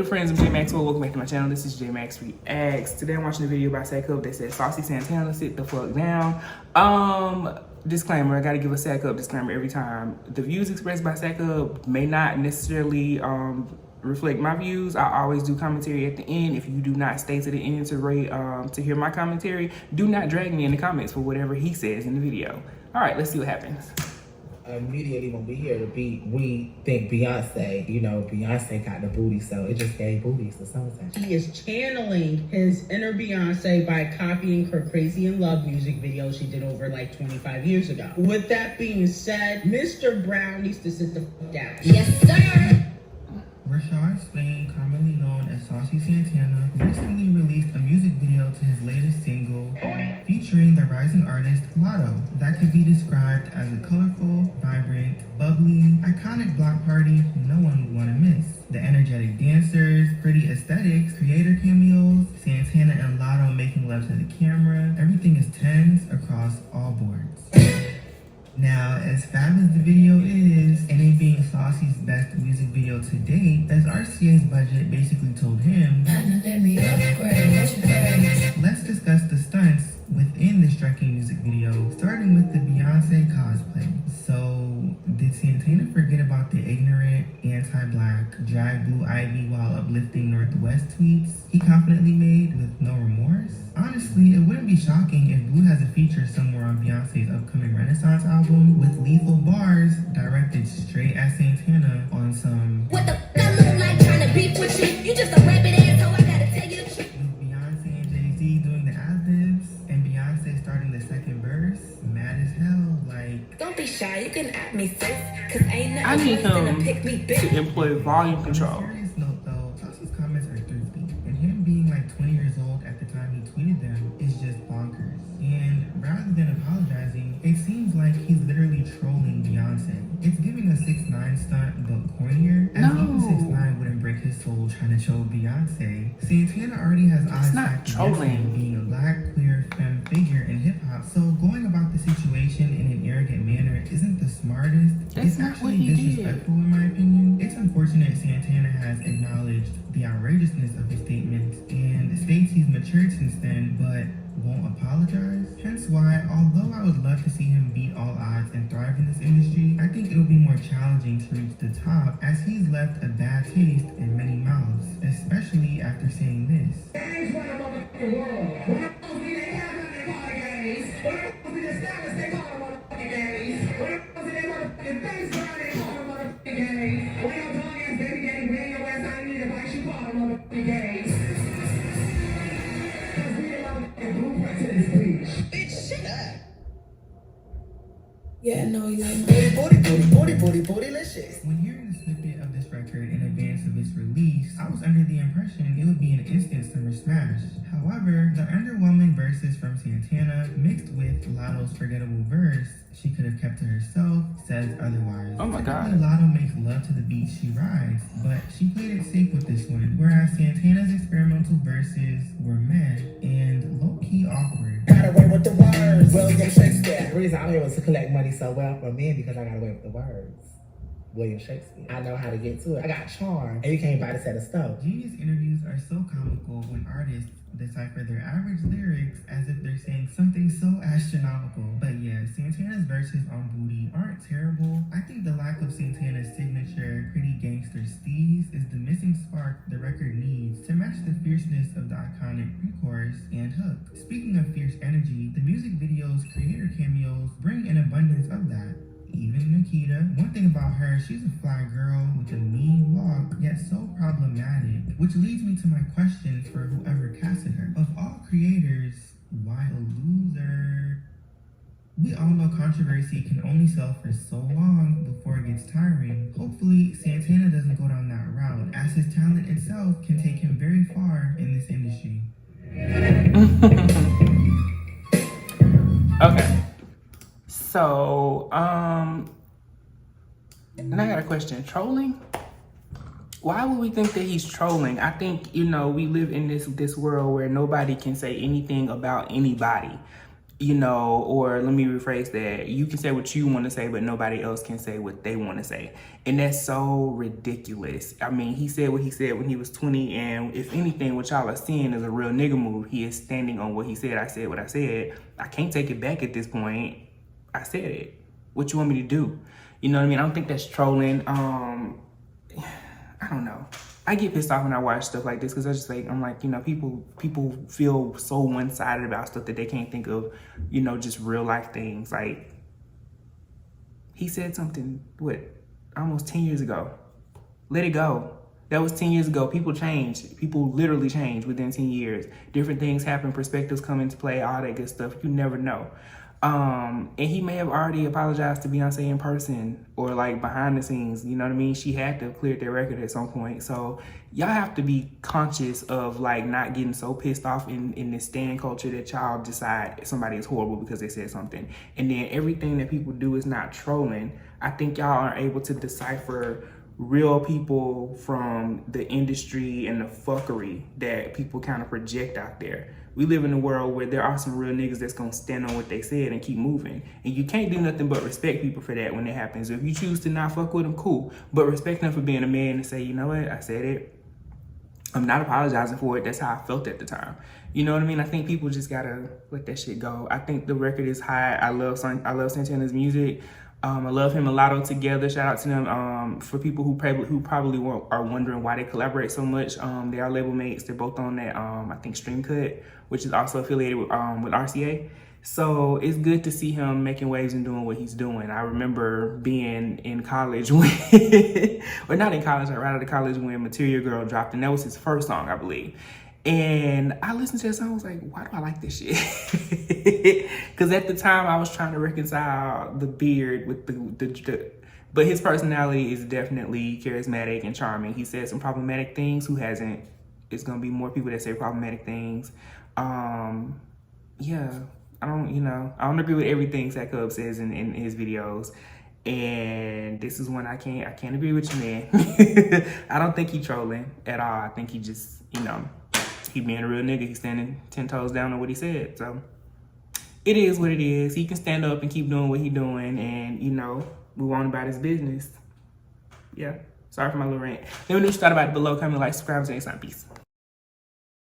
good friends? I'm J.Maxwell. Welcome back to my channel. This is J.Max Reax. Today I'm watching a video by Sack Up that says Saucy Santana, sit the fuck down. Disclaimer, I gotta give a Sack Up disclaimer every time. The views expressed by Sack Up may not necessarily reflect my views. I always do commentary at the end. If you do not stay to the end to rate to hear my commentary, do not drag me in the comments for whatever he says in the video. All right, let's see what happens. Immediately when we hear the beat, we think Beyonce. You know, Beyonce got the booty, so it just gave booties to something. He is channeling his inner Beyonce by copying her Crazy in Love music video she did over like 25 years ago. With that being said, Mr. Brown needs to sit the fuck down. Yes, sir. Rashard Swain, commonly known as Saucy Santana, recently released a music video to his latest single featuring the rising artist Lotto that could be described as a colorful, vibrant, bubbly, iconic block party no one would want to miss. The energetic dancers, pretty aesthetics, creator cameos, Santana and Lotto making love to the camera, everything is tens across all boards. Now, as fab as the video is, and it being Saucy's best music video to date, as RCA's budget basically told him, let's discuss the stunts within the striking music video, starting with the Beyonce cosplay. So, did Santana forget about the ignorant, anti-black, drag Blue Ivy while uplifting Northwest tweets he confidently made with no remorse? Honestly, it wouldn't be shocking if Blue has a feature somewhere on Beyonce's upcoming Renaissance album with lethal bars directed straight at Santana on some What the f I look like trying to beef with you? You just a rabbit ass, so I gotta tell you the truth. with Beyonce and Jay-Z doing the ad-libs and Beyonce starting the second verse. Mad as hell, like... Don't be shy, you can at me, sis. Cause ain't I nothing need worse than him a pick me to bitch. employ volume control. On a serious note though, Saucy's comments are thrifty, and him being like 20 years old at the time he tweeted them is just bonkers. And rather than apologizing, it seems like he's literally trolling Beyonce. It's giving a 6ix9ine stunt, but cornier, as even 6ix9ine wouldn't break his soul trying to troll Beyonce. Santana already has eyes not set trolling. being a black, queer, femme figure in hip-hop, so going about the situation in an arrogant manner isn't the smartest. That's It's not what actually he did. disrespectful in my opinion. It's unfortunate Santana has acknowledged the outrageousness of his statements and states he's matured since then, but won't apologize. Hence why, although I would love to see him beat all odds and thrive in this industry, I think it'll be more challenging to reach the top as he's left a bad taste in many mouths, especially after saying this. Yeah, no, you ain't. When hearing the snippet of this record in advance of its release, I was under the impression it would be an instant summer smash. However, the underwhelming verses from Santana mixed with Lotto's forgettable verse, she could have kept to herself, says otherwise. Oh my God. Typically, Lotto makes love to the beat she rides, but she played it safe with this one, whereas Santana's experimental verses were meh and low-key awkward. Got away with the words. William Shakespeare. The reason I'm able to collect money so well from men because I got away with the words. William Shakespeare. I know how to get to it. I got charm, and you can't buy this at a store. Genius interviews are so comical when artists decipher their average lyrics as if they're saying something so astronomical. But yeah, Santana's verses on Booty aren't terrible. I think the lack of Santana's signature pretty gangster steez is the missing spark the record needs to match the fierceness of the iconic pre-chorus and hook. Speaking of fierce energy, the music video's creator cameos bring an abundance of that. Even Nikita. One thing about her, she's a fly girl with a mean walk, yet so problematic. Which leads me to my question for whoever casted her. Of all creators, why a loser? We all know controversy can only sell for so long before it gets tiring. Hopefully, Santana doesn't go down that route, as his talent itself can take him very far in this industry. Okay. So, and I got a question. Trolling? Why would we think that he's trolling? I think, you know, we live in this world where nobody can say anything about anybody. you know, or let me rephrase that. You can say what you want to say, but nobody else can say what they want to say. And that's so ridiculous. I mean, he said what he said when he was 20. And if anything, what y'all are seeing is a real nigga move. He is standing on what he said. I said what I said. I can't take it back at this point. I said it. What you want me to do? You know what I mean? I don't think that's trolling. I don't know. I get pissed off when I watch stuff like this because I just like, I'm like, you know, people feel so one-sided about stuff that they can't think of, you know, just real life things. Like, he said something, what, almost 10 years ago. Let it go. That was 10 years ago. People change. People literally change within 10 years. Different things happen, perspectives come into play, all that good stuff. You never know. And he may have already apologized to Beyonce in person or like behind the scenes, you know what I mean? She had to have cleared their record at some point. So y'all have to be conscious of like not getting so pissed off in this stan culture that y'all decide somebody is horrible because they said something. And then everything that people do is not trolling. I think y'all are able to decipher real people from the industry and the fuckery that people kind of project out there. We live in a world where there are some real niggas that's gonna stand on what they said and keep moving. And you can't do nothing but respect people for that when it happens. If you choose to not fuck with them, cool. But respect them for being a man and say, you know what, I said it. I'm not apologizing for it. That's how I felt at the time. You know what I mean? I think people just gotta let that shit go. I think the record is high. I love Santana's music. I love him and Lotto together. Shout out to them. For people who probably are wondering why they collaborate so much, they are label mates. They're both on that, I think, Stream Cut, which is also affiliated with RCA. So it's good to see him making waves and doing what he's doing. I remember being in college when, or not in college, right out of college when Material Girl dropped, and that was his first song, I believe. And I listened to that song, I was like, why do I like this shit? Because at the time I was trying to reconcile the beard with the but his personality is definitely charismatic and charming. He said some problematic things. Who hasn't? It's gonna be more people that say problematic things. Yeah, I don't agree with everything Sack Up says in his videos. And this is one I can't agree with you, man. I don't think he trolling at all. I think he just, he being a real nigga. He's standing 10 toes down on what he said. So it is what it is. He can stand up and keep doing what he doing and, move on about his business. Yeah. Sorry for my little rant. Let me know what you thought about it below. Comment, like, subscribe, and say something. Peace.